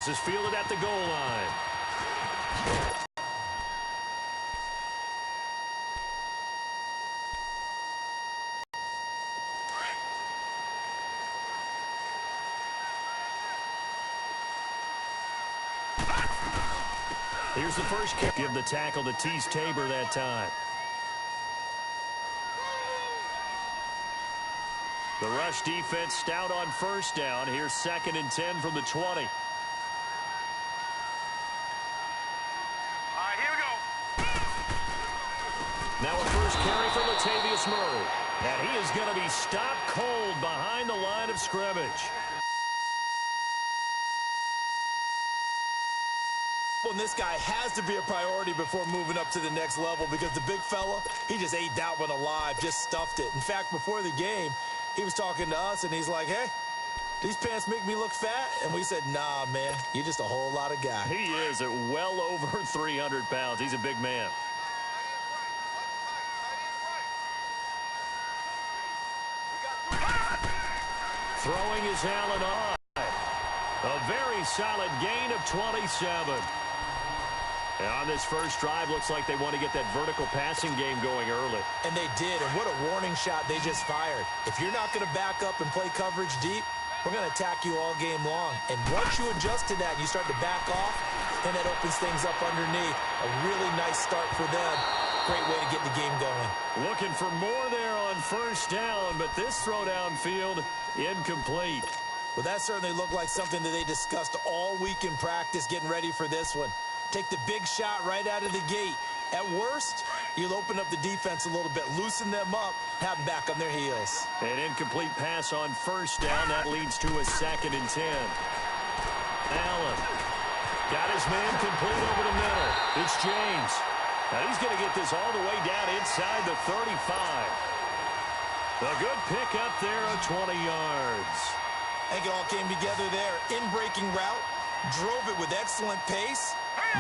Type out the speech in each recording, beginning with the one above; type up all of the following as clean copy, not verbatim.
Is fielded at the goal line. Here's the first kick. Give the tackle to Tease Tabor that time. The rush defense stout on first down. Here's 2nd and 10 from the 20. Now a first carry for Latavius Murray. And he is going to be stopped cold behind the line of scrimmage. Well, this guy has to be a priority before moving up to the next level because the big fella, he just ate that one alive, just stuffed it. In fact, before the game, he was talking to us, and he's like, hey, these pants make me look fat? And we said, nah, man, you're just a whole lot of guy. He is at well over 300 pounds. He's a big man. Throwing is Allen on. A very solid gain of 27. And on this first drive, looks like they want to get that vertical passing game going early. And they did, and what a warning shot they just fired. If you're not going to back up and play coverage deep, we're going to attack you all game long. And once you adjust to that and you start to back off, then that opens things up underneath. A really nice start for them. Great way to get the game going. Looking for more there on first down, but this throw downfield incomplete. Well, that certainly looked like something that they discussed all week in practice getting ready for this one. Take the big shot right out of the gate. At worst, you'll open up the defense a little bit, loosen them up, have them back on their heels. An incomplete pass on first down. That leads to a 2nd and 10. Allen got his man complete over the middle. It's James. Now he's going to get this all the way down inside the 35. A good pick up there of 20 yards. I think it all came together there. In-breaking route, drove it with excellent pace.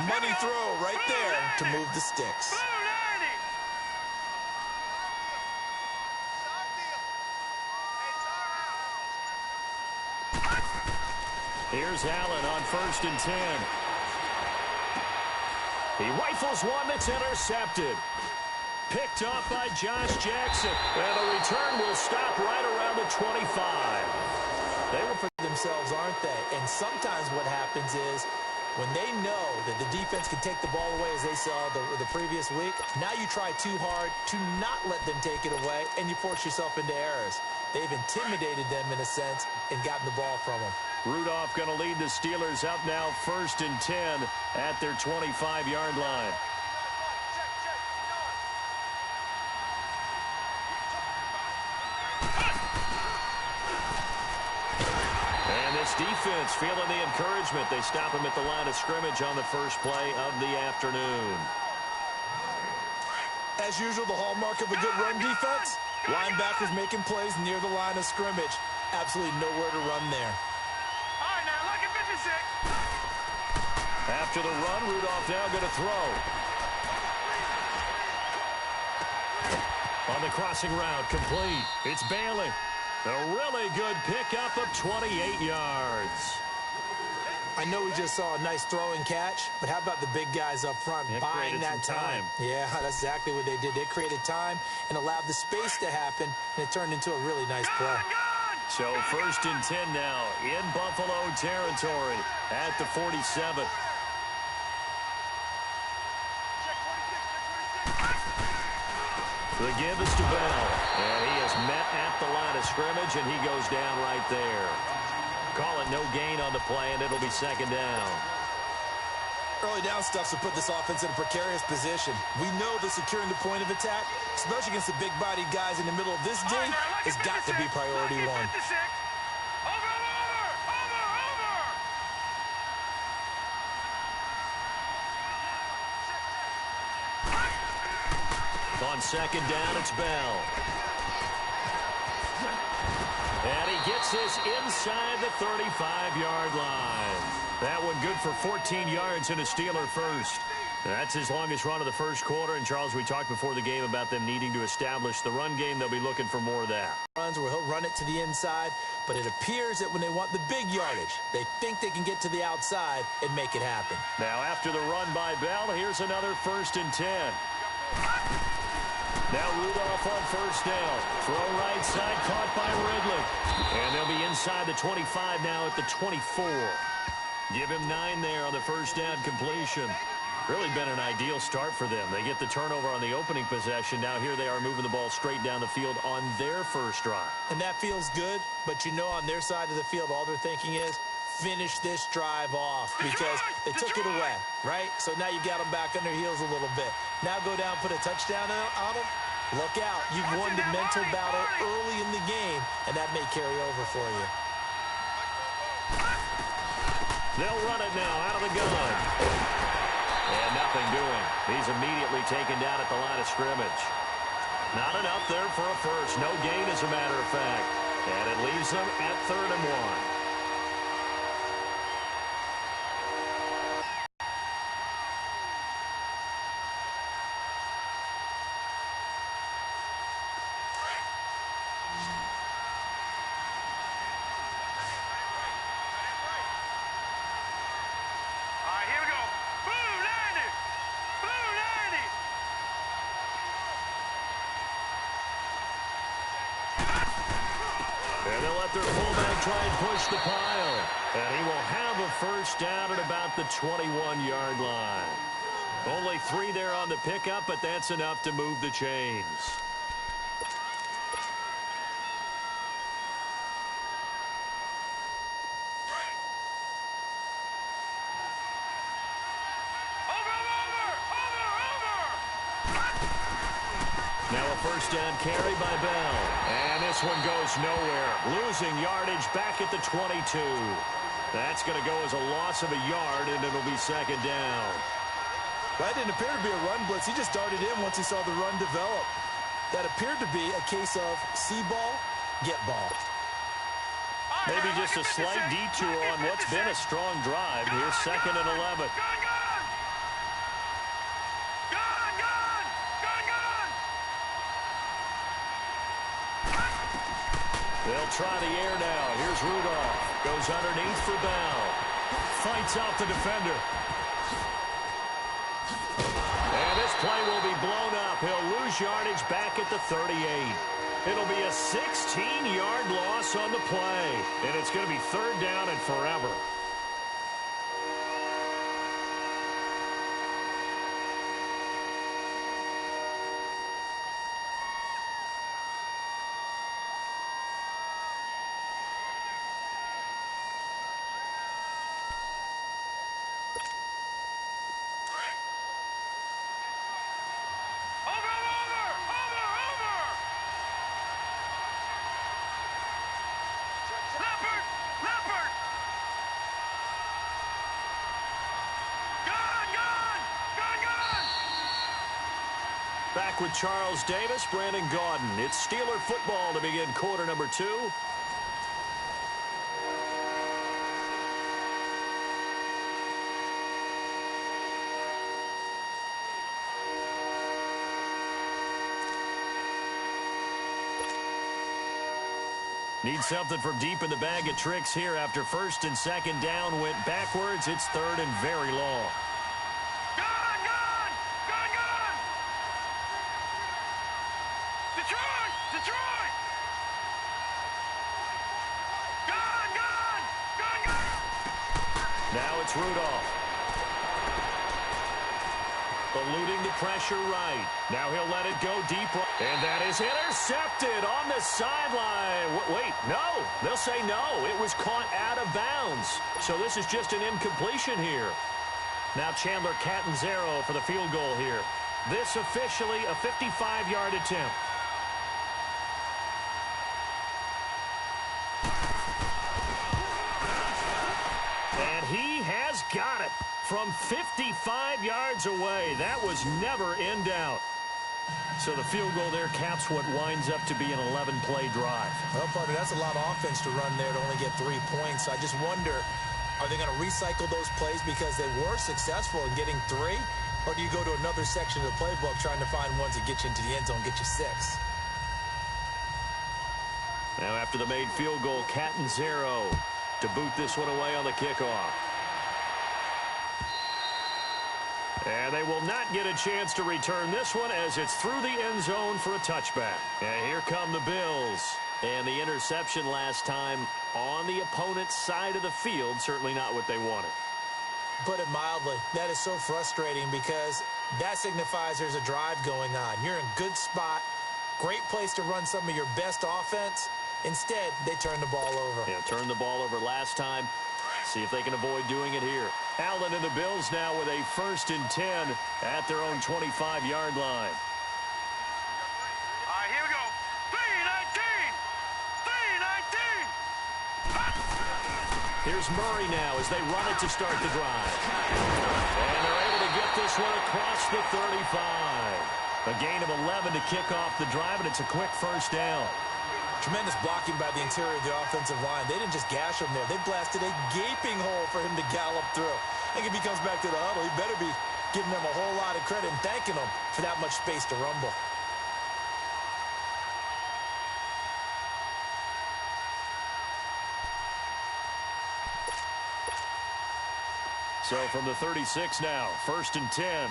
Money throw right there to move the sticks. Here's Allen on 1st and 10. He rifles one that's intercepted. Picked off by Josh Jackson. And the return will stop right around the 25. They were for themselves, aren't they? And sometimes what happens is when they know that the defense can take the ball away, as they saw the previous week, now you try too hard to not let them take it away, and you force yourself into errors. They've intimidated them in a sense and gotten the ball from them. Rudolph going to lead the Steelers up now 1st and 10 at their 25-yard line. And this defense feeling the encouragement. They stop him at the line of scrimmage on the first play of the afternoon. As usual, the hallmark of a good run defense, linebackers making plays near the line of scrimmage. Absolutely nowhere to run there. After the run, Rudolph now going to throw. On the crossing route, complete. It's Bailey. A really good pickup of 28 yards. I know we just saw a nice throw and catch, but how about the big guys up front buying that time? Yeah, that's exactly what they did. They created time and allowed the space to happen, and it turned into a really nice play. So 1st and 10 now in Buffalo territory at the 47. The give is to Bell, and he is met at the line of scrimmage, and he goes down right there. Call it no gain on the play, and it'll be 2nd down. Early down stuff to put this offense in a precarious position. We know that securing the point of attack, especially against the big-bodied guys in the middle of this day, has got to be priority one. On 2nd down, it's Bell. And he gets this inside the 35-yard line. That one good for 14 yards and a Steeler first. That's his longest run of the first quarter. And, Charles, we talked before the game about them needing to establish the run game. They'll be looking for more of that. runs where he'll run it to the inside, but it appears that when they want the big yardage, they think they can get to the outside and make it happen. Now after the run by Bell, here's another 1st and 10. Now Rudolph on 1st down. Throw right side, caught by Ridley. And they'll be inside the 25 now at the 24. Give him 9 there on the 1st down completion. Really been an ideal start for them. They get the turnover on the opening possession. Now here they are moving the ball straight down the field on their first drive. And that feels good, but you know on their side of the field, all they're thinking is, finish this drive off because they took it away, right? So now you've got them back on their heels a little bit. Now go down, put a touchdown on them. Look out. You've won the mental battle early in the game, and that may carry over for you. They'll run it now out of the gun. And nothing doing. He's immediately taken down at the line of scrimmage. Not enough there for a first. No gain, as a matter of fact. And it leaves them at 3rd and 1. And they'll let their fullback try and push the pile. And he will have a 1st down at about the 21-yard line. Only 3 there on the pickup, but that's enough to move the chains. Now a 1st down carry by Bell. And this one goes nowhere. Losing yardage back at the 22. That's going to go as a loss of a yard, and it'll be 2nd down. That didn't appear to be a run blitz. He just darted in once he saw the run develop. That appeared to be a case of see ball, get ball. Maybe just a slight detour on what's been a strong drive. Here's 2nd and 11. They'll try the air now. Here's Rudolph. Goes underneath for Bell. Fights out the defender. And this play will be blown up. He'll lose yardage back at the 38. It'll be a 16-yard loss on the play. And it's going to be 3rd down and forever. Back with Charles Davis, Brandon Gaudin. It's Steeler football to begin quarter number 2. Need something from deep in the bag of tricks here after 1st and 2nd down went backwards. It's 3rd and very long. Now it's Rudolph. Eluding the pressure right. Now he'll let it go deep. And that is intercepted on the sideline. Wait, no. They'll say no. It was caught out of bounds. So this is just an incompletion here. Now Chandler Catanzaro for the field goal here. This officially a 55-yard attempt. And he has got it from 55 yards away. That was never in doubt. So the field goal there caps what winds up to be an 11-play drive. Well, partner, that's a lot of offense to run there to only get 3 points. I just wonder, are they going to recycle those plays because they were successful in getting 3? Or do you go to another section of the playbook trying to find ones that get you into the end zone, get you 6? Now after the made field goal, Catanzaro to boot this one away on the kickoff. And they will not get a chance to return this one as it's through the end zone for a touchback. And here come the Bills. And the interception last time on the opponent's side of the field, certainly not what they wanted. Put it mildly, that is so frustrating because that signifies there's a drive going on. You're in a good spot, great place to run some of your best offense. Instead, they turn the ball over. Yeah, turned the ball over last time. See if they can avoid doing it here. Allen and the Bills now with a 1st and 10 at their own 25-yard line. All right, here we go. 3-19! 3-19! Here's Murray now as they run it to start the drive. And they're able to get this one across the 35. A gain of 11 to kick off the drive, and it's a quick 1st down. Tremendous blocking by the interior of the offensive line. They didn't just gash him there. They blasted a gaping hole for him to gallop through. I think if he comes back to the huddle, he better be giving them a whole lot of credit and thanking them for that much space to rumble. So from the 36 now, 1st and 10.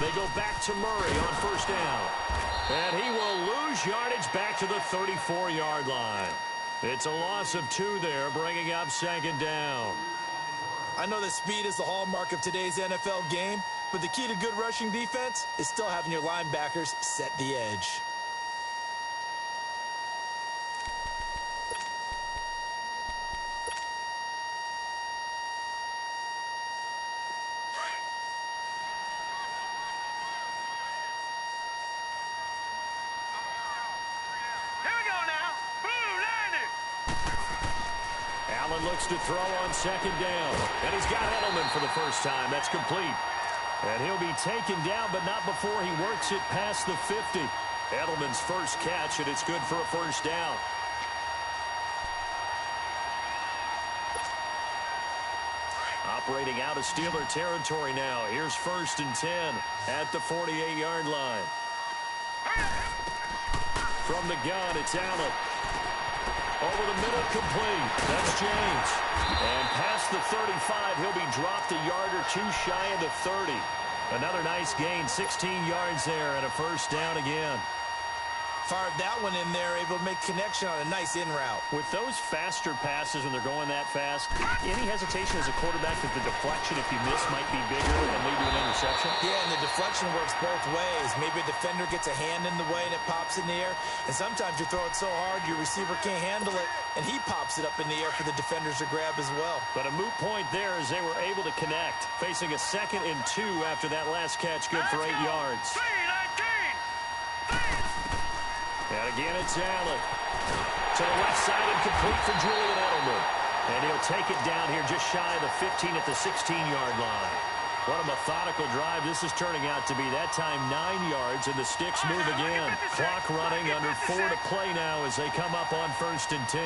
They go back to Murray on 1st down. And he will lose yardage back to the 34-yard line. It's a loss of 2 there, bringing up 2nd down. I know that speed is the hallmark of today's NFL game, but the key to good rushing defense is still having your linebackers set the edge. Allen looks to throw on 2nd down. And he's got Edelman for the first time. That's complete. And he'll be taken down, but not before he works it past the 50. Edelman's first catch, and it's good for a 1st down. Operating out of Steeler territory now. Here's 1st and 10 at the 48-yard line. From the gun, it's Allen. Over the middle, complete. That's James. And past the 35, he'll be dropped a yard or 2 shy of the 30. Another nice gain, 16 yards there, and a 1st down again. Fired that one in there, able to make connection on a nice in route. With those faster passes when they're going that fast, any hesitation as a quarterback that the deflection, if you miss, might be bigger and lead to an interception? Yeah, and the deflection works both ways. Maybe a defender gets a hand in the way and it pops in the air. And sometimes you throw it so hard your receiver can't handle it, and he pops it up in the air for the defenders to grab as well. But a moot point there as they were able to connect. Facing a 2nd and 2 after that last catch, good for 8 yards. And again, it's Allen. To the left side and complete for Julian Edelman. And he'll take it down here just shy of the 15 at the 16-yard line. What a methodical drive this is turning out to be. That time 9 yards, and the sticks move again. Clock running, under 4 to play now as they come up on 1st and 10.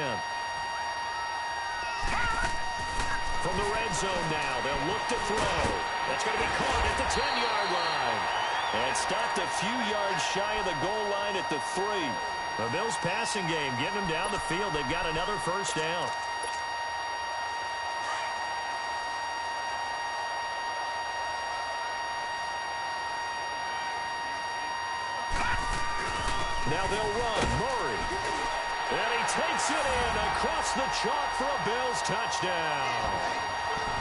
From the red zone now, they'll look to throw. That's going to be caught at the 10-yard line. And stopped a few yards shy of the goal line at the 3. The Bills passing game getting them down the field. They've got another 1st down. Now they'll run. Murray. And he takes it in across the chalk for a Bills touchdown.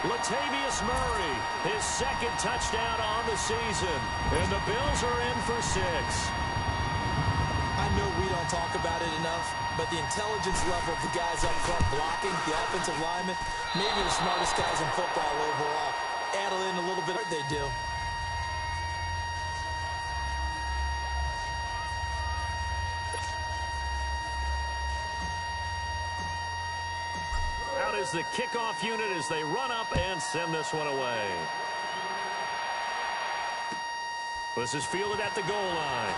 Latavius Murray, his 2nd touchdown on the season. And the Bills are in for 6. I know we don't talk about it enough, but the intelligence level of the guys up front blocking, the offensive linemen, maybe the smartest guys in football overall. Add in a little bit of they do. Out is the kickoff unit as they run up and send this one away. This is fielded at the goal line.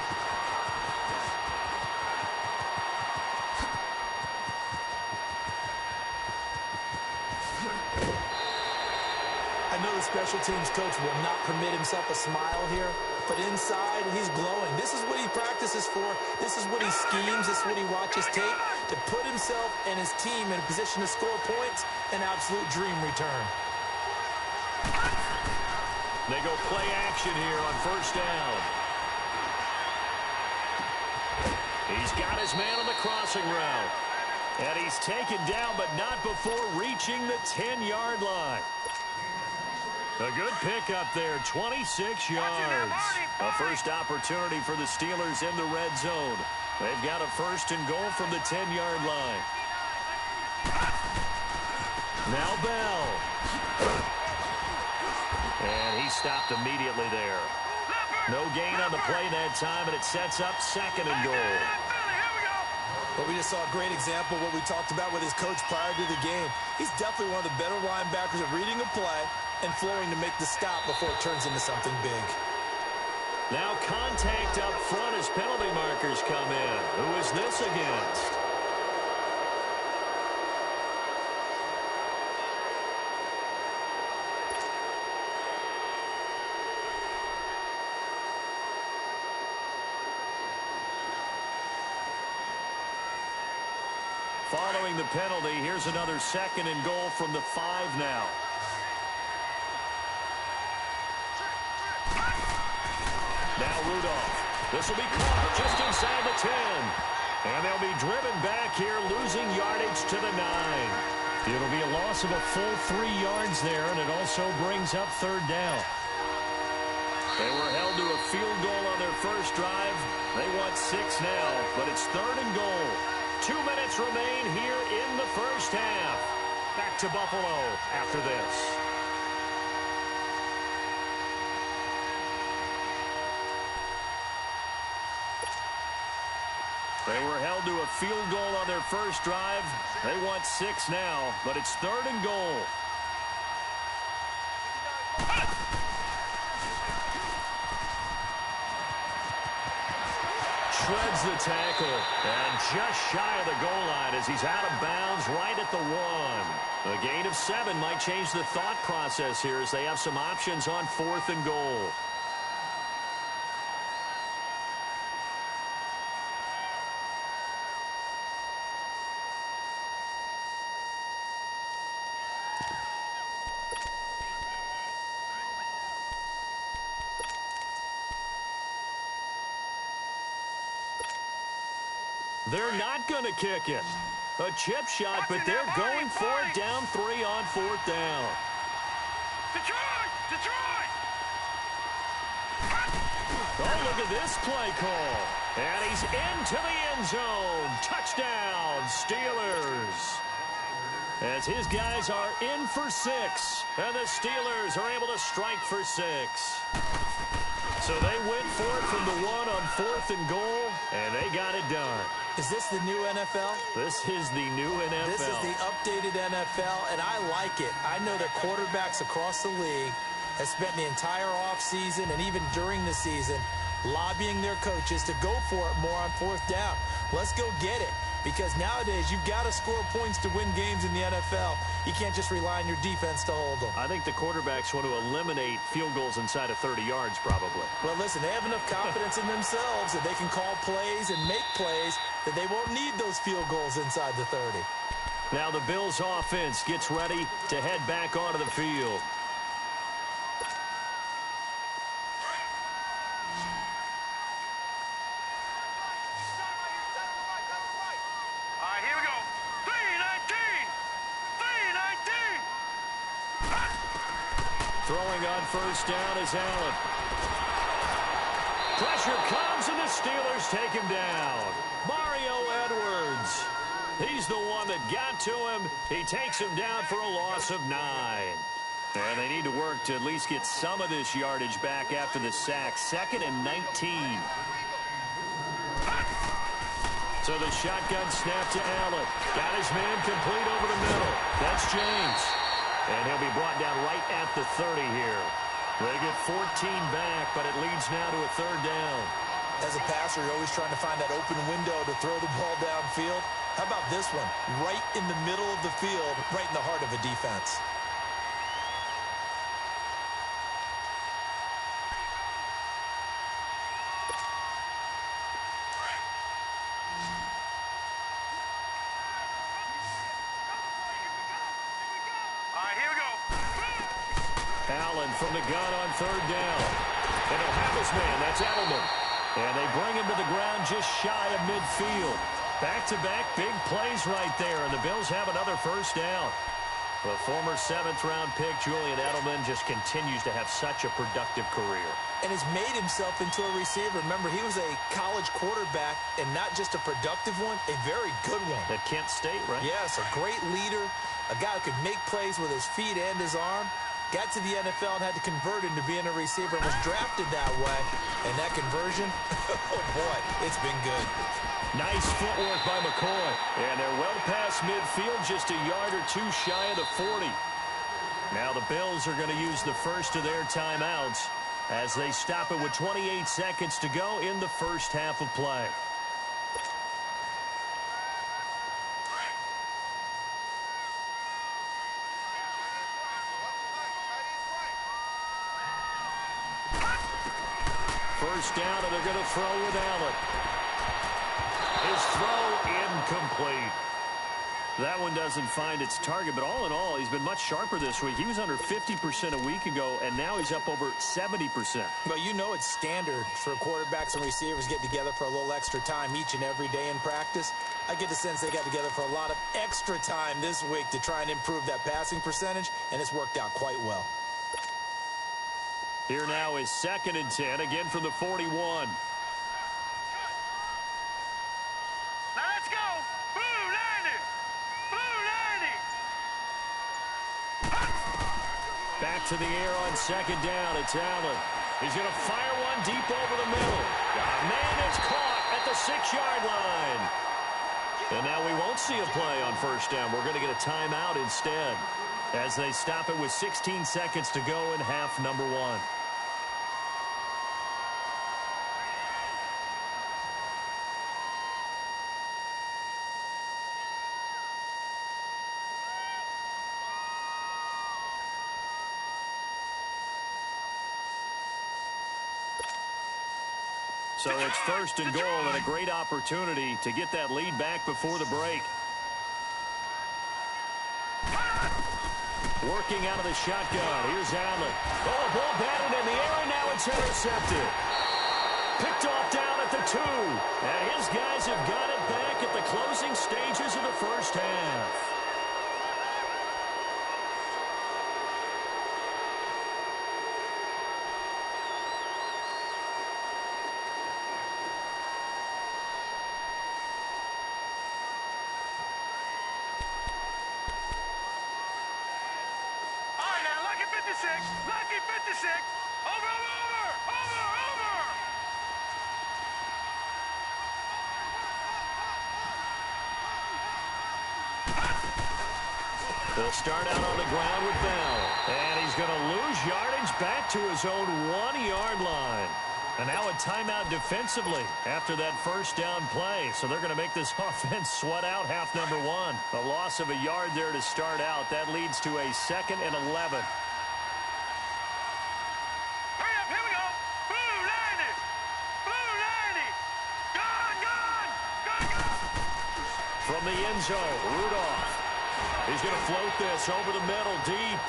I know know the special teams coach will not permit himself a smile here, but inside, he's glowing. This is what he practices for. This is what he schemes. This is what he watches tape to put himself and his team in a position to score points. An absolute dream return. They go play action here on first down. He's got his man on the crossing route. And he's taken down, but not before reaching the 10-yard line. A good pickup there, 26 yards. A first opportunity for the Steelers in the red zone. They've got a first and goal from the 10-yard line. Now Bell. And he stopped immediately there. No gain on the play that time, and it sets up second and goal. But we just saw a great example of what we talked about with his coach prior to the game. He's definitely one of the better linebackers at reading a play and flowing to make the stop before it turns into something big. Now contact up front as penalty markers come in. Who is this against? Following the penalty, here's another second and goal from the 5 now. Now Rudolph. This will be caught just inside the 10. And they'll be driven back here, losing yardage to the 9. It'll be a loss of a full 3 yards there, and it also brings up third down. They were held to a field goal on their first drive. They want 6 now, but it's third and goal. 2 minutes remain here in the first half. Back to Buffalo after this. They were held to a field goal on their first drive. They want 6 now, but it's third and goal. Shreds the tackle, and just shy of the goal line as he's out of bounds right at the 1. A gain of 7 might change the thought process here as they have some options on fourth and goal. They're not going to kick it. A chip shot, but they're going for it down 3 on fourth down. Detroit! Detroit! Oh, look at this play call. And he's into the end zone. Touchdown, Steelers. As his guys are in for 6. And the Steelers are able to strike for 6. So they went for it from the 1 on fourth and goal, and they got it done. Is this the new NFL? This is the new NFL. This is the updated NFL, and I like it. I know that quarterbacks across the league have spent the entire offseason and even during the season lobbying their coaches to go for it more on fourth down. Let's go get it. Because nowadays, you've got to score points to win games in the NFL. You can't just rely on your defense to hold them. I think the quarterbacks want to eliminate field goals inside of 30 yards, probably. Well, listen, they have enough confidence in themselves that they can call plays and make plays that they won't need those field goals inside the 30. Now the Bills' offense gets ready to head back onto the field. Here we go. 3-19! 3-19! Throwing on first down is Allen. Pressure comes, and the Steelers take him down. Mario Edwards. He's the one that got to him. He takes him down for a loss of 9. And they need to work to at least get some of this yardage back after the sack. 2nd and 19. So the shotgun snap to Allen. Got his man complete over the middle. That's James. And he'll be brought down right at the 30 here. They get 14 back, but it leads now to a third down. As a passer, you're always trying to find that open window to throw the ball downfield. How about this one? Right in the middle of the field, right in the heart of a defense. Allen from the gun on third down. And he'll have his man. That's Edelman. And they bring him to the ground just shy of midfield. Back-to-back big plays right there, and the Bills have another first down. The former seventh-round pick, Julian Edelman, just continues to have such a productive career. And has made himself into a receiver. Remember, he was a college quarterback, and not just a productive one, a very good one. At Kent State, right? Yes, a great leader, a guy who could make plays with his feet and his arm. Got to the NFL and had to convert into being a receiver and was drafted that way. And that conversion, oh boy, it's been good. Nice footwork by McCoy. And they're well past midfield, just a yard or two shy of the 40. Now the Bills are going to use the first of their timeouts as they stop it with 28 seconds to go in the first half of play. First down, and they're going to throw with Allen. His throw incomplete. That one doesn't find its target, but all in all, he's been much sharper this week. He was under 50% a week ago, and now he's up over 70%. Well, you know it's standard for quarterbacks and receivers get together for a little extra time each and every day in practice. I get the sense they got together for a lot of extra time this week to try and improve that passing percentage, and it's worked out quite well. Here now is 2nd and 10, again from the 41. Now let's go. Blue 90. Blue 90. Back to the air on 2nd down. It's Allen. He's going to fire one deep over the middle. Man is caught at the 6-yard line. And now we won't see a play on first down. We're going to get a timeout instead as they stop it with 16 seconds to go in half number 1. So it's 1st and goal and a great opportunity to get that lead back before the break. Working out of the shotgun. Here's Allen. Oh, ball batted in the air, and now it's intercepted. Picked off down at the 2. And his guys have got it back at the closing stages of the first half. Lucky 56. Over. They'll start out on the ground with Bell. And he's going to lose yardage back to his own 1-yard line. And now a timeout defensively after that first down play. So they're going to make this offense sweat out half number 1. A loss of a yard there to start out. That leads to a 2nd and 11. From the end zone, Rudolph. He's going to float this over the middle, deep.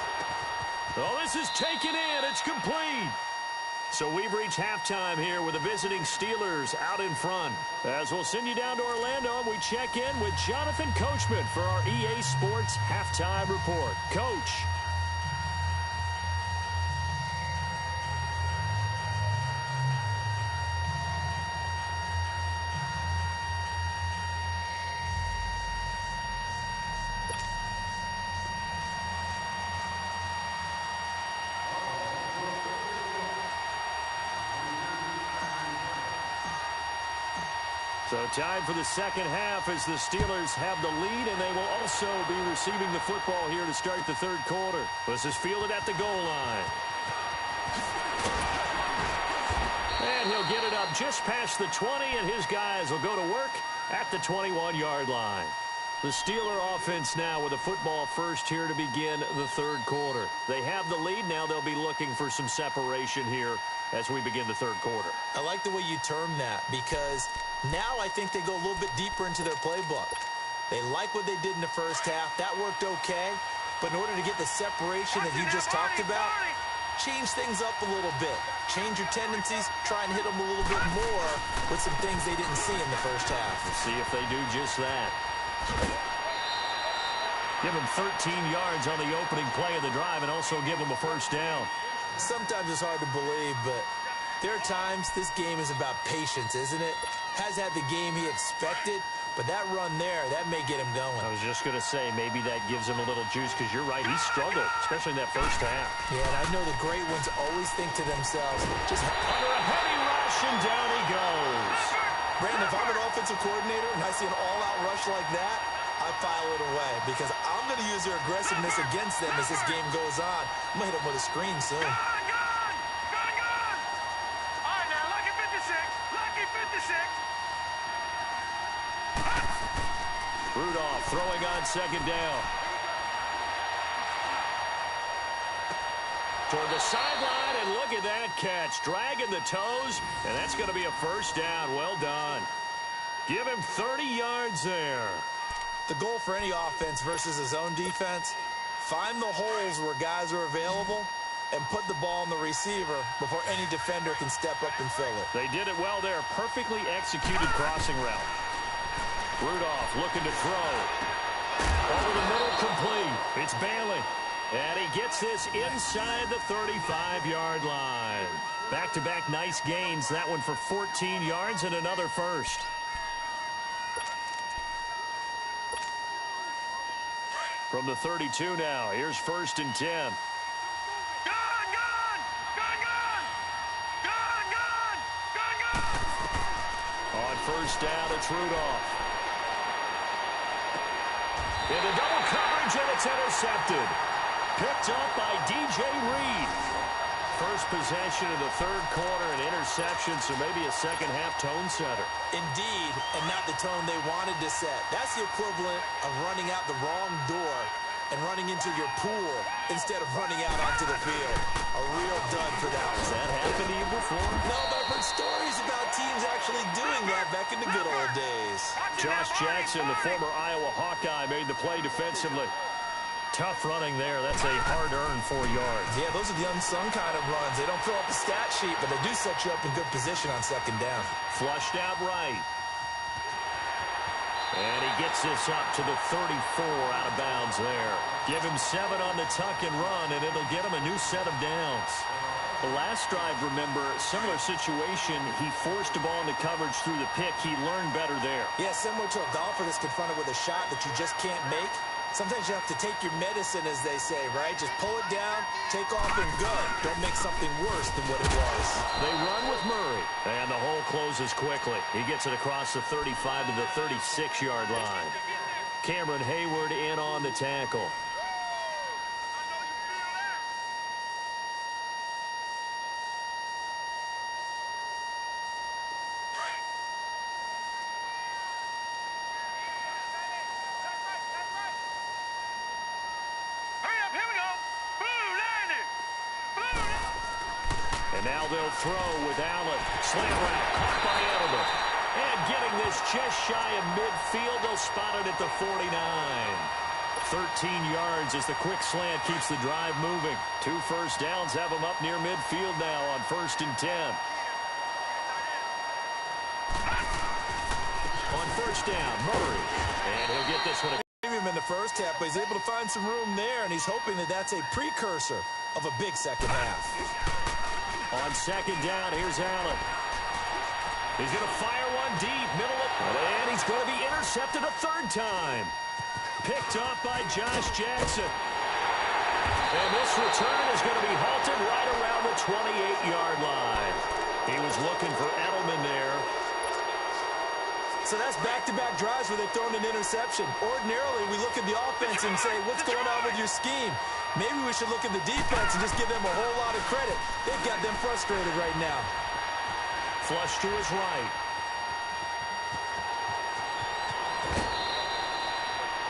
Oh, this is taken in. It's complete. So we've reached halftime here with the visiting Steelers out in front. As we'll send you down to Orlando, and we check in with Jonathan Coachman for our EA Sports Halftime Report. Coach. So time for the second half as the Steelers have the lead, and they will also be receiving the football here to start the third quarter. This is fielded at the goal line. And he'll get it up just past the 20, and his guys will go to work at the 21-yard line. The Steeler offense now with a football first here to begin the third quarter. They have the lead. Now they'll be looking for some separation here as we begin the third quarter. I like the way you term that because now I think they go a little bit deeper into their playbook. They like what they did in the first half. That worked okay. But in order to get the separation that you just talked about, change things up a little bit. Change your tendencies, try and hit them a little bit more with some things they didn't see in the first half. We'll see if they do just that. Give him 13 yards on the opening play of the drive and also give him a first down. Sometimes it's hard to believe, but there are times this game is about patience, isn't it? Has had the game he expected, but that run there, that may get him going. I was just going to say, maybe that gives him a little juice, because you're right, he struggled, especially in that first half. Yeah, and I know the great ones always think to themselves, just under a heavy rush, and down he goes. Brandon, if I'm an offensive coordinator and I see an all-out rush like that, I file it away, because I'm going to use their aggressiveness against them as this game goes on. I'm going to hit them with a screen soon. Gone! All right, now, lucky 56. Lucky 56. Rudolph throwing on second down. Toward the sideline, and look at that catch. Dragging the toes, and that's going to be a first down. Well done. Give him 30 yards there. The goal for any offense versus his own defense, find the holes where guys are available and put the ball on the receiver before any defender can step up and fill it. They did it well there. Perfectly executed crossing route. Rudolph looking to throw. Over the middle, complete. It's Bailey. And he gets this inside the 35-yard line. Back-to-back nice gains. That one for 14 yards and another first. From the 32 now, here's 1st and 10. On first down, it's Rudolph. Into double coverage, and it's intercepted. Picked up by DJ Reed. First possession of the third quarter, an interception, so maybe a second-half tone setter. Indeed, and not the tone they wanted to set. That's the equivalent of running out the wrong door and running into your pool instead of running out onto the field. A real dud for that one. Has that happened to you before? No, but I've heard stories about teams actually doing that back in the good old days. Josh Jackson, the former Iowa Hawkeye, made the play defensively. Tough running there. That's a hard-earned 4 yards. Yeah, those are the unsung kind of runs. They don't fill up the stat sheet, but they do set you up in good position on second down. Flushed out right. And he gets this up to the 34 out of bounds there. Give him 7 on the tuck and run, and it'll get him a new set of downs. The last drive, remember, similar situation. He forced the ball into coverage through the pick. He learned better there. Yeah, similar to a golfer that's confronted with a shot that you just can't make. Sometimes you have to take your medicine, as they say, right? Just pull it down, take off, and go. Don't make something worse than what it was. They run with Murray, and the hole closes quickly. He gets it across the 35 to the 36-yard line. Cameron Hayward in on the tackle. Now they'll throw with Allen. Slant route caught by Edelman. And getting this just shy of midfield, they'll spot it at the 49. 13 yards as the quick slant keeps the drive moving. 2 first downs have them up near midfield now on 1st and 10. On first down, Murray. And he'll get this one. Him in the first half, but he's able to find some room there, and he's hoping that that's a precursor of a big second half. On second down, here's Allen. He's going to fire one deep, middle of, and he's going to be intercepted a third time. Picked up by Josh Jackson. And this return is going to be halted right around the 28-yard line. He was looking for Edelman there. So that's back-to-back drives where they've thrown an interception. Ordinarily, we look at the offense and say, what's going on with your scheme? Maybe we should look at the defense and just give them a whole lot of credit. They've got them frustrated right now. Flush to his right.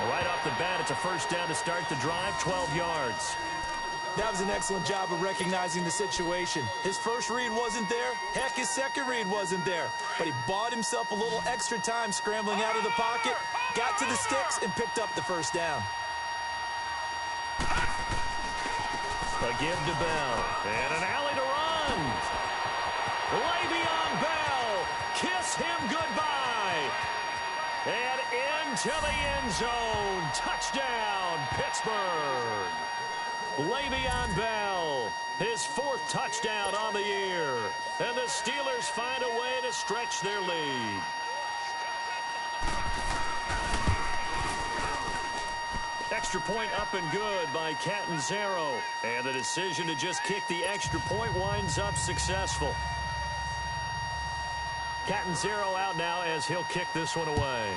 Right off the bat, it's a first down to start the drive, 12 yards. That was an excellent job of recognizing the situation. His first read wasn't there. Heck, his second read wasn't there. But he bought himself a little extra time scrambling out of the pocket, got to the sticks, and picked up the first down. A give to Bell. And an alley to run. Le'Veon Bell. Kiss him goodbye. And into the end zone. Touchdown, Pittsburgh. Le'Veon Bell, his 4th touchdown on the year. And the Steelers find a way to stretch their lead. Extra point up and good by Catanzaro. And the decision to just kick the extra point winds up successful. Catanzaro out now as he'll kick this one away.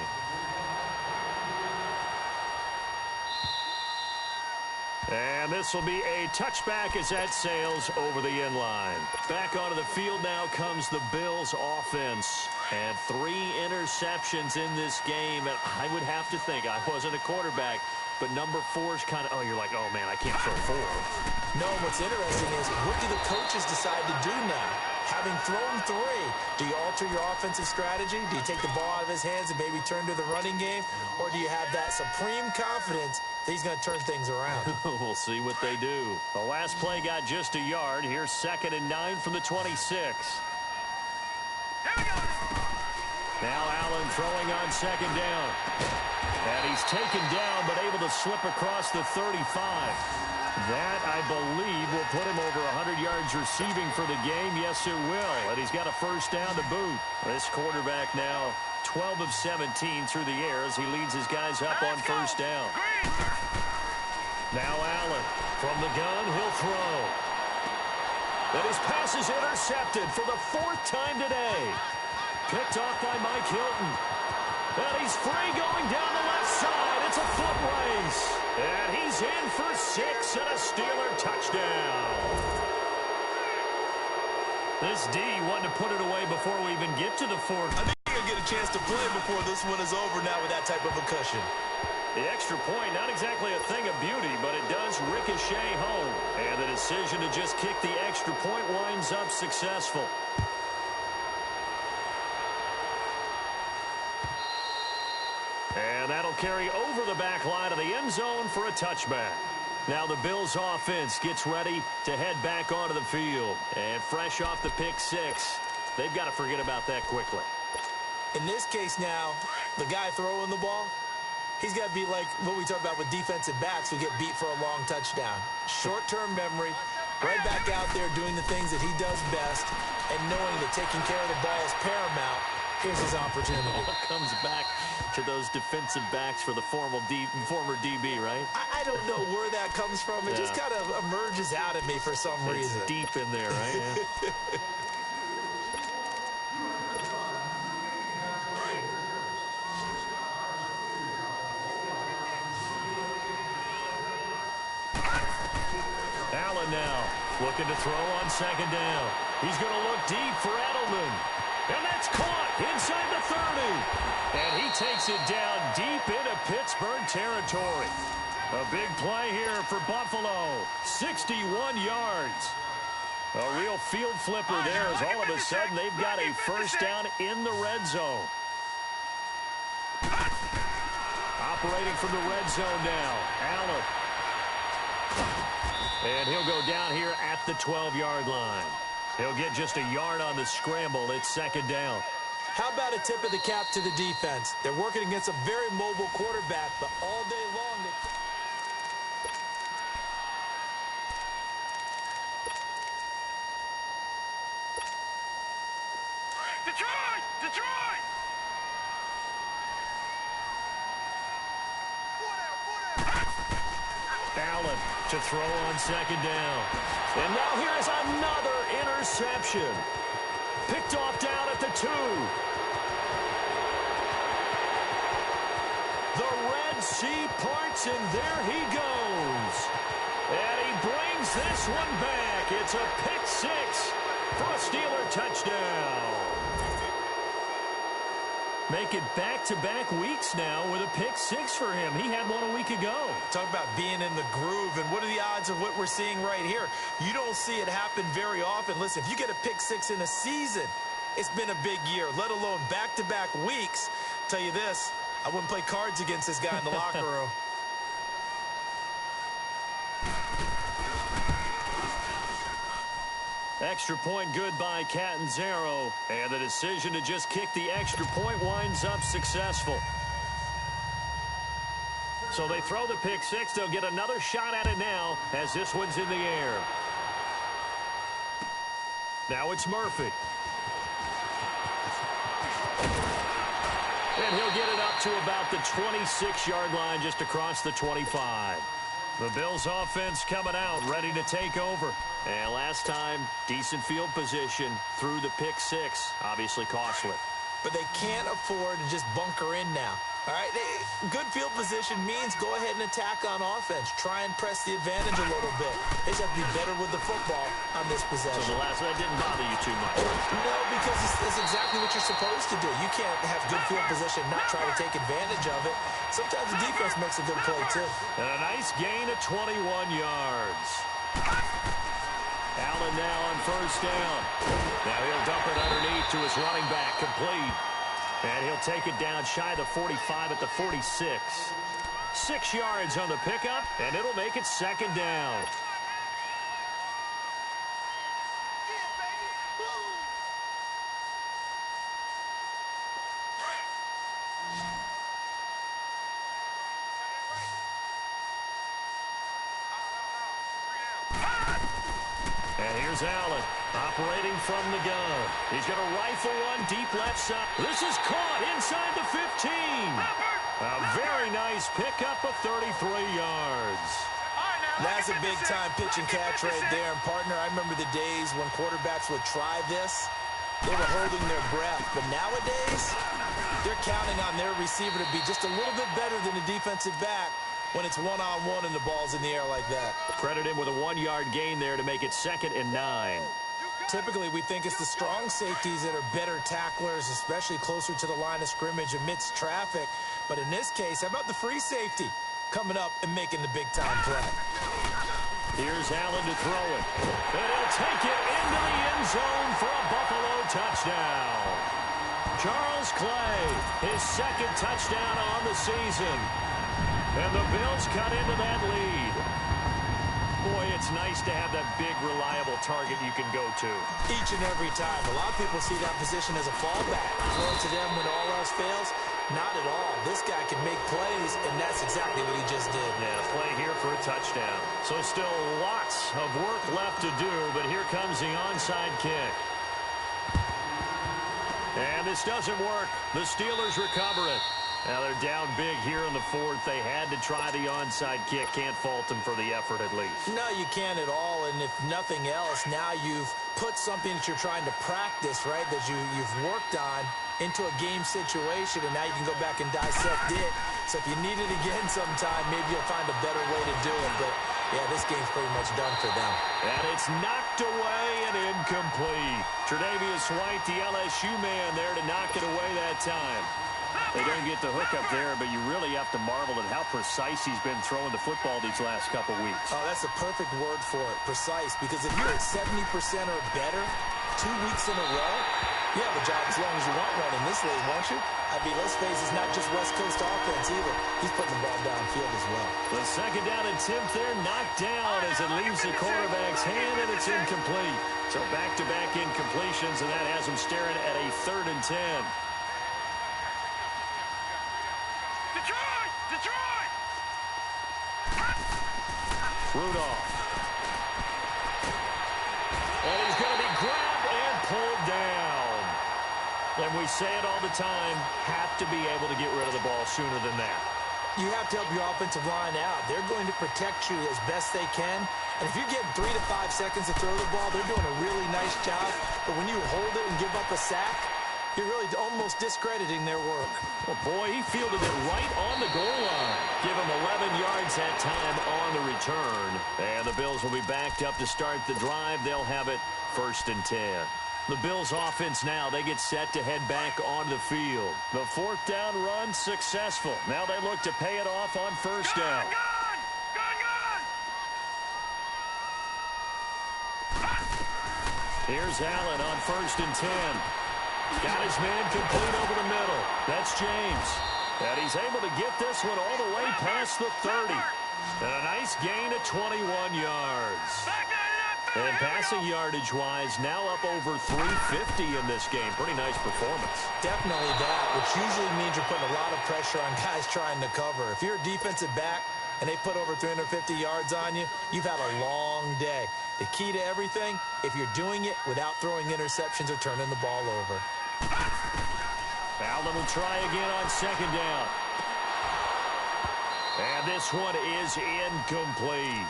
And this will be a touchback as that sails over the end line. Back onto the field now comes the Bills offense. And 3 interceptions in this game. And I would have to think, I wasn't a quarterback, but number 4 is kind of, oh, you're like, oh, man, I can't throw 4. No, what's interesting is, what do the coaches decide to do now? Having thrown 3, do you alter your offensive strategy? Do you take the ball out of his hands and maybe turn to the running game? Or do you have that supreme confidence that he's going to turn things around? We'll see what they do. The last play got just a yard. Here's 2nd and 9 from the 26. Here we go. Now Allen throwing on 2nd down. And he's taken down but able to slip across the 35. That, I believe, will put him over 100 yards receiving for the game. Yes, it will. And he's got a 1st down to boot. This quarterback now 12 of 17 through the air as he leads his guys up on 1st down. Now Allen from the gun, he'll throw. And his pass is intercepted for the 4th time today. Picked off by Mike Hilton. And he's free going down the left side. It's a foot race. And he's in for 6 and a Steeler touchdown. This D wanted to put it away before we even get to the 4th. I think he'll get a chance to play before this one is over now with that type of a cushion. The extra point, not exactly a thing of beauty, but it does ricochet home. And the decision to just kick the extra point winds up successful. And that'll carry over the back line of the end zone for a touchback. Now the Bills offense gets ready to head back onto the field. And fresh off the pick 6, they've got to forget about that quickly. In this case now, the guy throwing the ball, he's got to be like what we talk about with defensive backs who get beat for a long touchdown. Short-term memory, right back out there doing the things that he does best, and knowing that taking care of the ball is paramount. Here's his opportunity. All comes back to those defensive backs for the former DB, right? I don't know where that comes from. It just kind of emerges out of me for some reason. It's deep in there, right? Yeah. Allen now looking to throw on 2nd down. He's going to look deep for Edelman. And that's caught inside the 30. And he takes it down deep into Pittsburgh territory. A big play here for Buffalo. 61 yards. A real field flipper there as all of a sudden they've got a 1st down in the red zone. Operating from the red zone now. Allen. And he'll go down here at the 12-yard line. He'll get just a yard on the scramble. It's 2nd down. How about a tip of the cap to the defense? They're working against a very mobile quarterback, but all day long they... Detroit! Detroit! Allen to throw on 2nd down. And now here's another interception. Picked off down at the 2. The Red Sea parts, and there he goes. And he brings this one back. It's a pick 6 for a Steeler touchdown. Make it back-to-back weeks now with a pick 6 for him. He had one a week ago. Talk about being in the groove, and what are the odds of what we're seeing right here? You don't see it happen very often. Listen, if you get a pick 6 in a season, it's been a big year, let alone back-to-back weeks. Tell you this, I wouldn't play cards against this guy in the locker room. Extra point good by Catanzaro. And the decision to just kick the extra point winds up successful. So they throw the pick six. They'll get another shot at it now as this one's in the air. Now it's Murphy. And he'll get it up to about the 26-yard line, just across the 25. The Bills offense coming out, ready to take over. And last time, decent field position through the pick six. Obviously costly. But they can't afford to just bunker in now. All right, good field position means go ahead and attack on offense. Try and press the advantage a little bit. They just have to be better with the football on this possession. So that didn't bother you too much? No, because it's exactly what you're supposed to do. You can't have good field position and not try to take advantage of it. Sometimes the defense makes a good play, too. And a nice gain of 21 yards. Allen now on first down. Now he'll dump it underneath to his running back, complete. And he'll take it down shy of the 45 at the 46. 6 yards on the pickup, and it'll make it second down. And here's Allen, operating from the gun. He's going to rifle one deep left side. This is caught inside the 15. A very nice pickup of 33 yards. That's a big-time pitch and catch right there. And, partner, I remember the days when quarterbacks would try this. They were holding their breath. But nowadays, they're counting on their receiver to be just a little bit better than the defensive back when it's one-on-one and the ball's in the air like that. Credit him with a 1-yard gain there to make it 2nd and 9. Typically, we think it's the strong safeties that are better tacklers, especially closer to the line of scrimmage amidst traffic. But in this case, how about the free safety coming up and making the big-time play? Here's Allen to throw it. And he'll take it into the end zone for a Buffalo touchdown. Charles Clay, his 2nd touchdown on the season. And the Bills cut into that lead. Boy, it's nice to have that big, reliable target you can go to. Each and every time. A lot of people see that position as a fallback. Throw it to them when all else fails. Not at all. This guy can make plays, and that's exactly what he just did. Yeah, play here for a touchdown. So still lots of work left to do, but here comes the onside kick. And this doesn't work. The Steelers recover it. Now they're down big here in the 4th. They had to try the onside kick. Can't fault them for the effort at least. No, you can't at all. And if nothing else, now you've put something that you're trying to practice, right, that you've worked on into a game situation, and now you can go back and dissect it. So if you need it again sometime, maybe you'll find a better way to do it. But, yeah, this game's pretty much done for them. And it's knocked away and incomplete. Tre'Davious White, the LSU man, there to knock it away that time. They don't get the hook up there, but you really have to marvel at how precise he's been throwing the football these last couple weeks. Oh, that's a perfect word for it, precise, because if you're at 70% or better 2 weeks in a row, you have a job as long as you want one in this league, won't you? I mean, let's face it, it's not just West Coast offense either. He's putting the ball downfield as well. The 2nd down attempt there knocked down as it leaves the quarterback's hand, and it's incomplete. So back-to-back incompletions, and that has him staring at a 3rd and 10. Detroit! Rudolph. And he's going to be grabbed and pulled down. And we say it all the time, have to be able to get rid of the ball sooner than that. You have to help your offensive line out. They're going to protect you as best they can. And if you're getting 3 to 5 seconds to throw the ball, they're doing a really nice job. But when you hold it and give up a sack, you're really almost discrediting their work. Well, boy, he fielded it right on the goal line. Give him 11 yards that time on the return. And the Bills will be backed up to start the drive. They'll have it 1st and 10. The Bills offense now, they get set to head back on the field. The 4th down run successful. Now they look to pay it off on 1st down. Here's Allen on 1st and 10. Got his man complete over the middle. That's James. And he's able to get this one all the way past the 30. And a nice gain of 21 yards. Back that up, And passing yardage-wise, now up over 350 in this game. Pretty nice performance. Definitely that, which usually means you're putting a lot of pressure on guys trying to cover. If you're a defensive back and they put over 350 yards on you, you've had a long day. The key to everything, if you're doing it without throwing interceptions or turning the ball over. Allen will try again on second down. And this one is incomplete.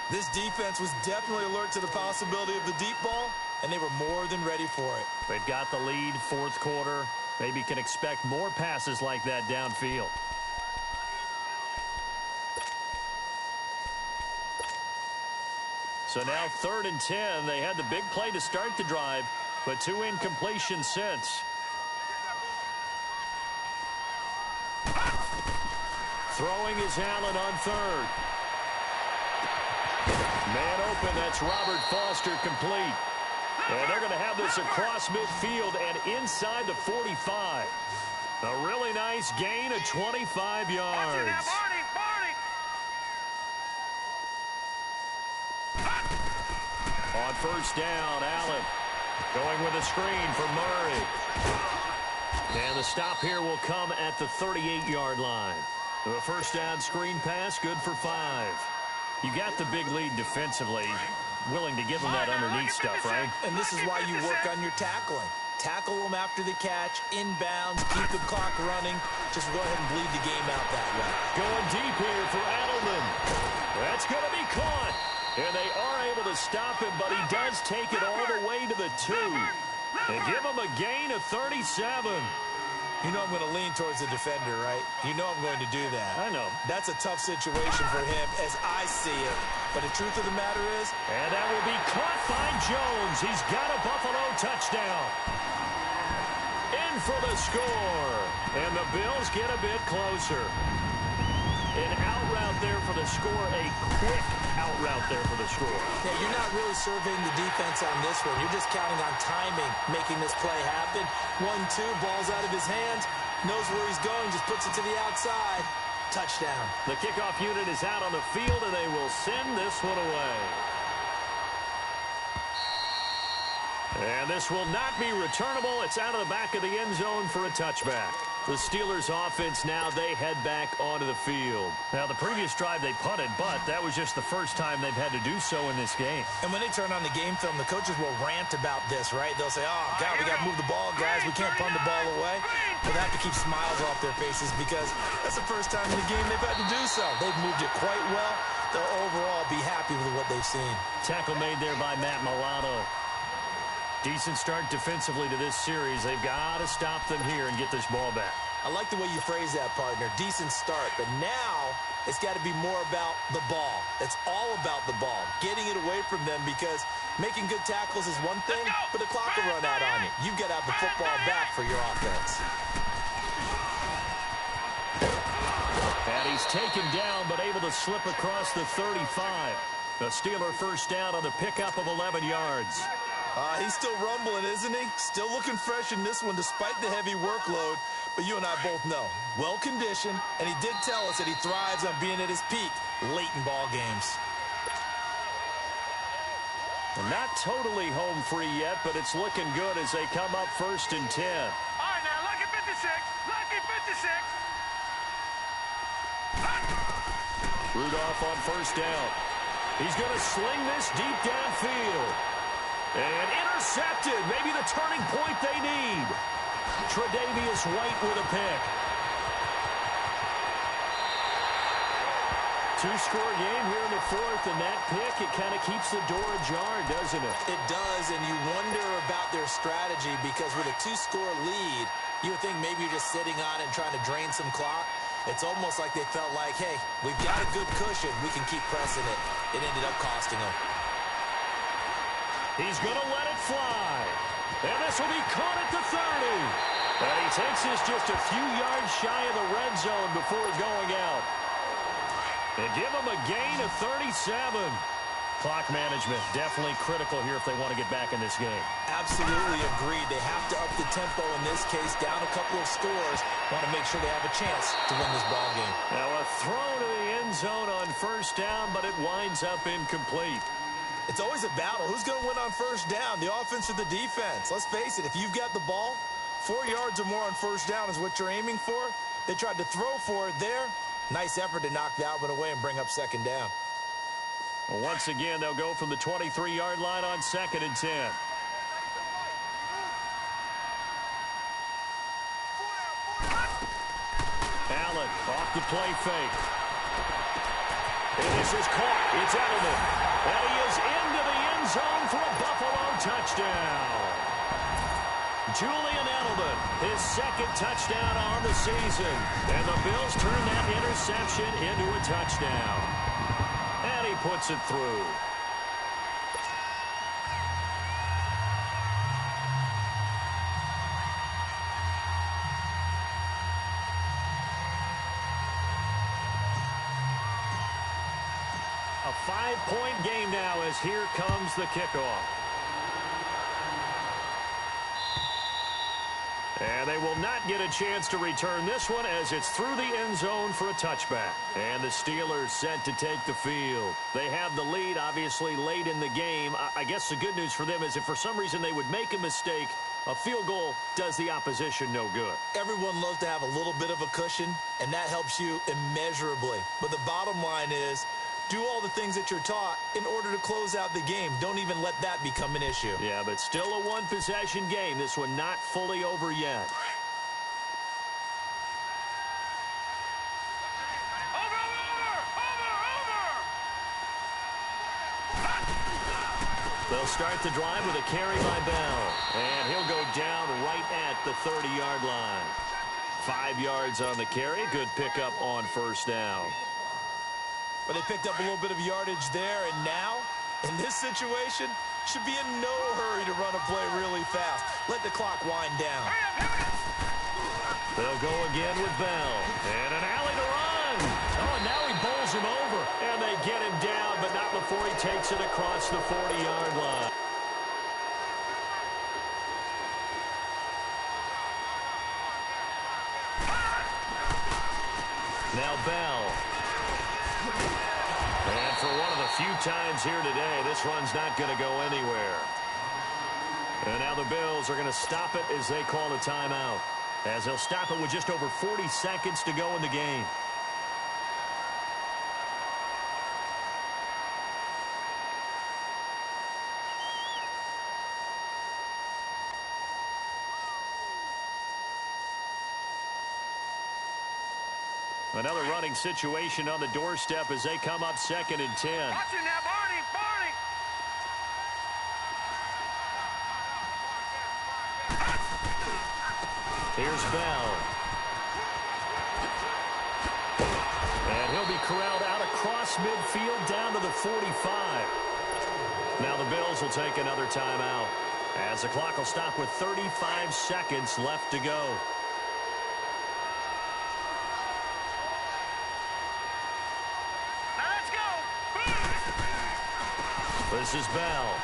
This defense was definitely alert to the possibility of the deep ball, and they were more than ready for it. They've got the lead, fourth quarter. Maybe can expect more passes like that downfield. So now 3rd and 10. They had the big play to start the drive, but 2 incompletions since. Throwing is Allen on 3rd. Man open, that's Robert Foster, complete. And they're going to have this across midfield and inside the 45. A really nice gain of 25 yards. On first down, Allen going with a screen for Murray. And the stop here will come at the 38-yard line. The first down screen pass, good for 5. You got the big lead defensively. Willing to give them that underneath stuff, right? And this is why you work on your tackling. Tackle them after the catch, inbounds, keep the clock running. Just go ahead and bleed the game out that way. Going deep here for Edelman. That's going to be caught. And they are able to stop him, but he does take it all the way to the 2. And give him a gain of 37. You know I'm going to lean towards the defender, right? You know I'm going to do that. I know. That's a tough situation for him as I see it. But the truth of the matter is... And that will be caught by Jones. He's got a Buffalo touchdown. In for the score. And the Bills get a bit closer. An out route there for the score. A quick out route there for the score. Yeah, you're not really surveying the defense on this one. You're just counting on timing, making this play happen. 1-2, ball's out of his hands. Knows where he's going, just puts it to the outside. Touchdown. The kickoff unit is out on the field, and they will send this one away. And this will not be returnable. It's out of the back of the end zone for a touchback. The Steelers offense now, they head back onto the field. Now, the previous drive they punted, but that was just the first time they've had to do so in this game. And when they turn on the game film, the coaches will rant about this, right? They'll say, oh, God, we got to move the ball, guys. We can't punt the ball away. But they have to keep smiles off their faces because that's the first time in the game they've had to do so. They've moved it quite well. They'll overall be happy with what they've seen. Tackle made there by Matt Milano. Decent start defensively to this series. They've got to stop them here and get this ball back. I like the way you phrase that, partner. Decent start. But now it's got to be more about the ball. It's all about the ball. Getting it away from them because making good tackles is one thing, but the clock will run out on you. You've got to have the football back for your offense. And he's taken down but able to slip across the 35. The Steeler first down on the pickup of 11 yards. He's still rumbling, isn't he? Still looking fresh in this one despite the heavy workload. But you and I both know, well-conditioned, and he did tell us that he thrives on being at his peak late in ball games. Not totally home free yet, but it's looking good as they come up 1st and 10. All right, now, lucky 56. Lucky 56. Rudolph on first down. He's going to sling this deep downfield. And intercepted. Maybe the turning point they need. Tre'Davious White with a pick. Two-score game here in the 4th, and that pick, it kind of keeps the door ajar, doesn't it? It does, and you wonder about their strategy because with a 2-score lead, you would think maybe you're just sitting on it and trying to drain some clock. It's almost like they felt like, hey, we've got a good cushion. We can keep pressing it. It ended up costing them. He's going to let it fly. And this will be caught at the 30. And he takes this just a few yards shy of the red zone before going out. They give him a gain of 37. Clock management definitely critical here if they want to get back in this game. Absolutely agreed. They have to up the tempo in this case, down a couple of scores. Want to make sure they have a chance to win this ball game. Now a throw to the end zone on first down, but it winds up incomplete. It's always a battle. Who's going to win on first down, the offense or the defense? Let's face it, if you've got the ball, 4 yards or more on first down is what you're aiming for. They tried to throw for it there. Nice effort to knock that one away and bring up second down. Well, once again, they'll go from the 23-yard line on 2nd and 10. Allen off the play fake. And this is caught. It's Edelman. And he is into the end zone for a Buffalo touchdown. Julian Edelman, his 2nd touchdown on the season. And the Bills turn that interception into a touchdown. And he puts it through. A 5-point game now as here comes the kickoff. And they will not get a chance to return this one as it's through the end zone for a touchback. And the Steelers set to take the field. They have the lead, obviously, late in the game. I guess the good news for them is if for some reason they would make a mistake, a field goal does the opposition no good. Everyone loves to have a little bit of a cushion, and that helps you immeasurably. But the bottom line is, do all the things that you're taught in order to close out the game. Don't even let that become an issue. Yeah, but still a one-possession game. This one not fully over yet. They'll start the drive with a carry by Bell. And he'll go down right at the 30-yard line. 5 yards on the carry. Good pickup on first down. But they picked up a little bit of yardage there, and now, in this situation, should be in no hurry to run a play really fast. Let the clock wind down. They'll go again with Bell. And an alley to run. Oh, and now he bowls him over. And they get him down, but not before he takes it across the 40-yard line. Now Bell. And for one of the few times here today, this run's not going to go anywhere. And now the Bills are going to stop it as they call a timeout. As they'll stop it with just over 40 seconds to go in the game. Another running situation on the doorstep as they come up 2nd and 10. Watch him now, Barney! Barney! Here's Bell. And he'll be corralled out across midfield down to the 45. Now the Bills will take another timeout as the clock will stop with 35 seconds left to go. This is Bell.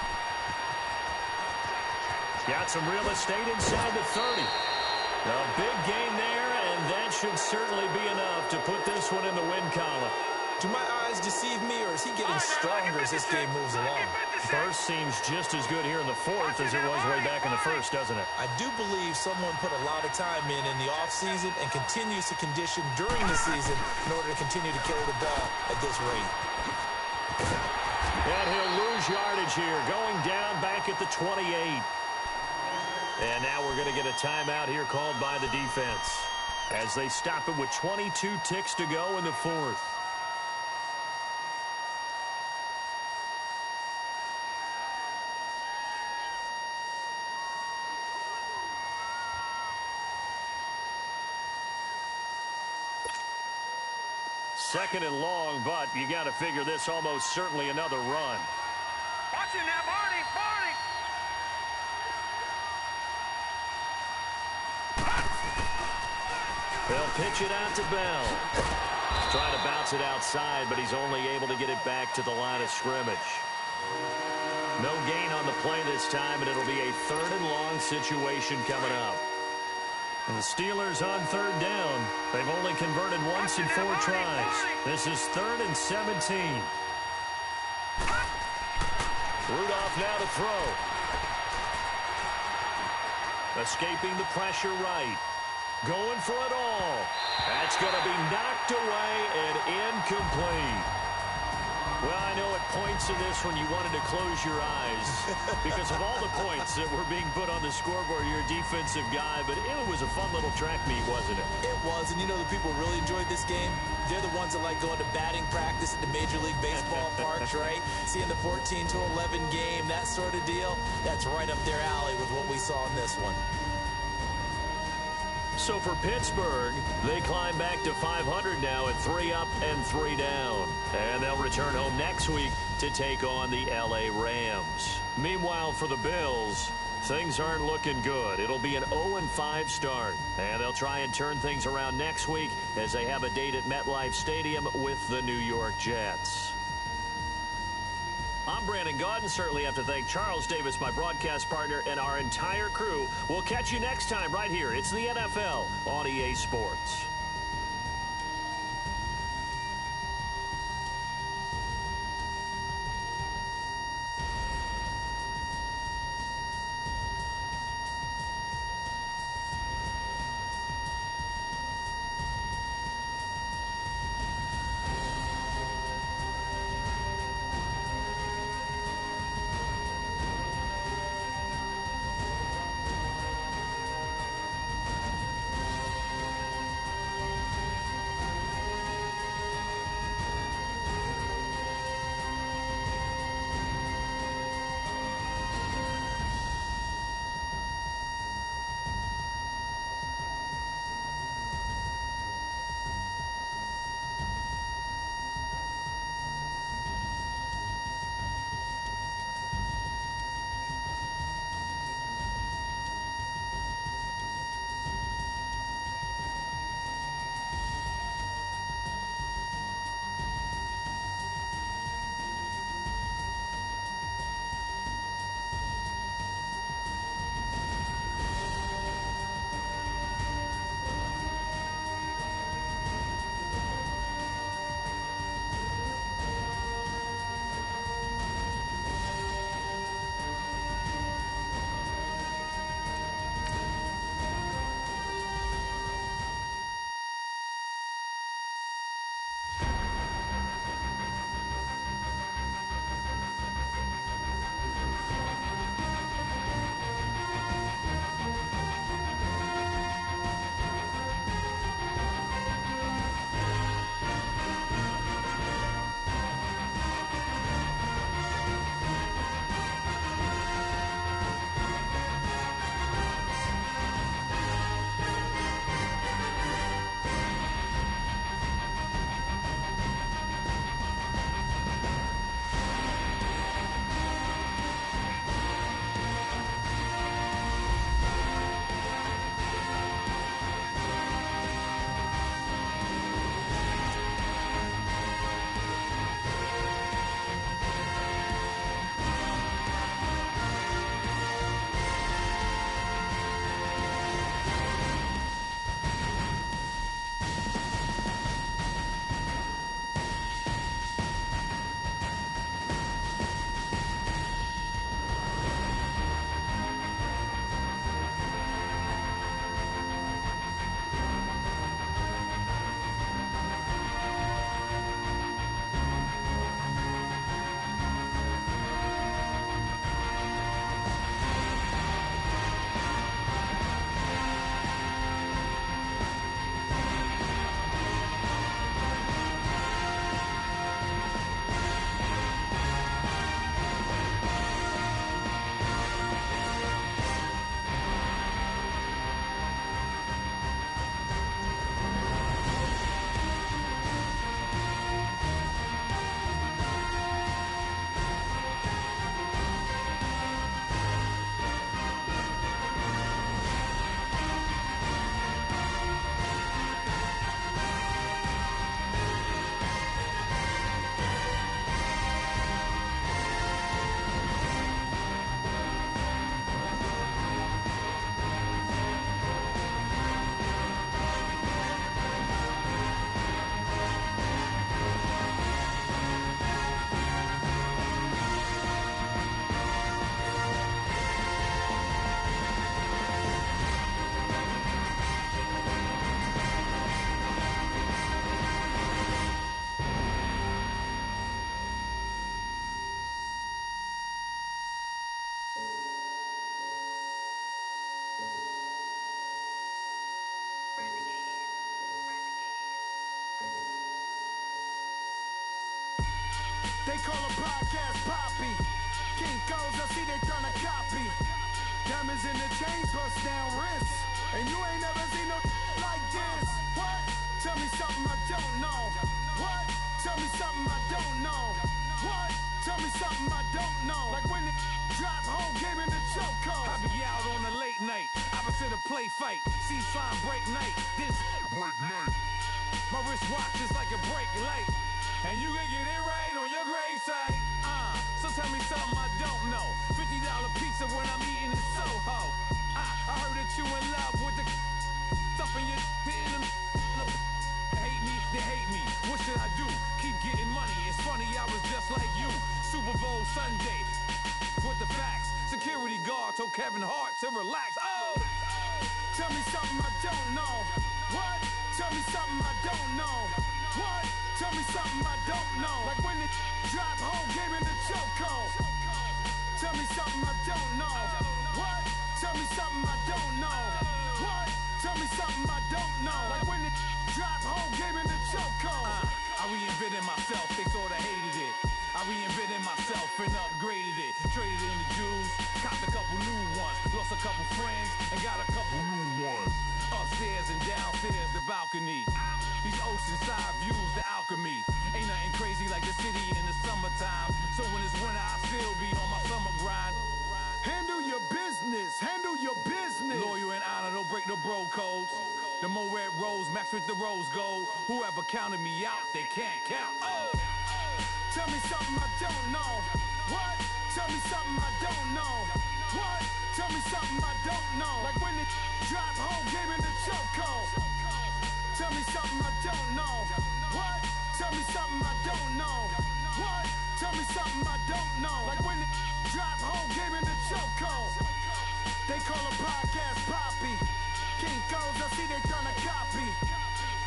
Got some real estate inside the 30. A big gain there, and that should certainly be enough to put this one in the win column. Do my eyes deceive me, or is he getting stronger as this game moves along? First seems just as good here in the fourth as it was way back in the first, doesn't it? I do believe someone put a lot of time in the offseason and continues to condition during the season in order to continue to carry the ball at this rate. And he'll lose yardage here, going down back at the 28. And now we're going to get a timeout here called by the defense as they stop it with 22 ticks to go in the fourth. Second and long, but you got to figure this almost certainly another run. Watch him now, Barney! Barney! They'll pitch it out to Bell. Trying to bounce it outside, but he's only able to get it back to the line of scrimmage. No gain on the play this time, and it'll be a 3rd and long situation coming up. And the Steelers on 3rd down. They've only converted once in 4 tries. This is 3rd and 17. Rudolph now to throw. Escaping the pressure right. Going for it all. That's going to be knocked away and incomplete. Well, I know at points in this when you wanted to close your eyes because of all the points that were being put on the scoreboard. You're a defensive guy, but it was a fun little track meet, wasn't it? It was, and you know the people who really enjoyed this game? They're the ones that like going to batting practice at the Major League Baseball parks, right? Seeing the 14-11 game, that sort of deal. That's right up their alley with what we saw in this one. So for Pittsburgh, they climb back to 500 now at 3 up and 3 down. And they'll return home next week to take on the L.A. Rams. Meanwhile, for the Bills, things aren't looking good. It'll be an 0-5 start. And they'll try and turn things around next week as they have a date at MetLife Stadium with the New York Jets. I'm Brandon Gaudin. Certainly have to thank Charles Davis, my broadcast partner, and our entire crew. We'll catch you next time right here. It's the NFL on EA Sports. They call a podcast Poppy. Kinkos, I see they tryna copy. Diamonds in the chains, bust down wrists. And you ain't never seen no like this. What? Tell me something I don't know. What? Tell me something I don't know. What? Tell me something I don't know. Like when it drop whole game in the chokehold. I be out on a late night, opposite a play fight. See sign break night, this break night. My wristwatch is like a brake light, and you can get it right on your gravesite. So tell me something I don't know. $50 pizza when I'm eating in Soho. I heard that you in love with the stuff in your in them. Hate me, they hate me. What should I do? Keep getting money. It's funny, I was just like you. Super Bowl Sunday with the facts. Security guard told Kevin Hart to relax. Oh, tell me something I don't know. What? Tell me something I don't know. What? Tell me something I don't know. Like when it drop whole game in the chokehold. Tell me something I don't know. What? Tell me something I don't know. What? Tell me something I don't know. Like when it drop whole game in the chokehold. I reinvented myself, they sorta hated it. I reinvented myself and upgraded it. Traded in the Jews, copped a couple new ones. Lost a couple friends and got a couple new ones. Upstairs and downstairs, the balcony. These oceanside views, the alchemy. Ain't nothing crazy like the city in the summertime. So when it's winter, I still be on my summer grind. Handle your business, handle your business. Loyal and honor, don't break no bro codes. The more red rose, match with the rose gold. Whoever counted me out, they can't count. Oh! Tell me something I don't know. What? Tell me something I don't know. What? Tell me something I don't know. Like when it drop whole game in the chokehold. Tell me something I don't know. What? Tell me something I don't know. What? Tell me something I don't know. Like when it drop whole game in the chokehold. They call a podcast Poppy. Kinkos, I see they tryna copy.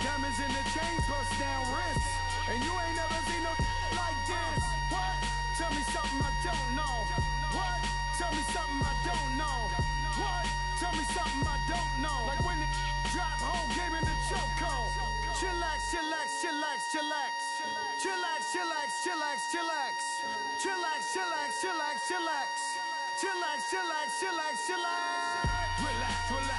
Diamonds in the chains, bust down wrists. And you ain't never seen no like this. What? Tell me something I don't know. What? Tell me something I don't know. What? Tell me something I don't know. Like when it drop whole game in the chokehold. Chillax, chillax, chillax, chillax. Chillax, chillax, chillax, chillax. Chillax, chillax, chillax, chillax. Chillax, chillax, chillax, chillax. Relax, relax.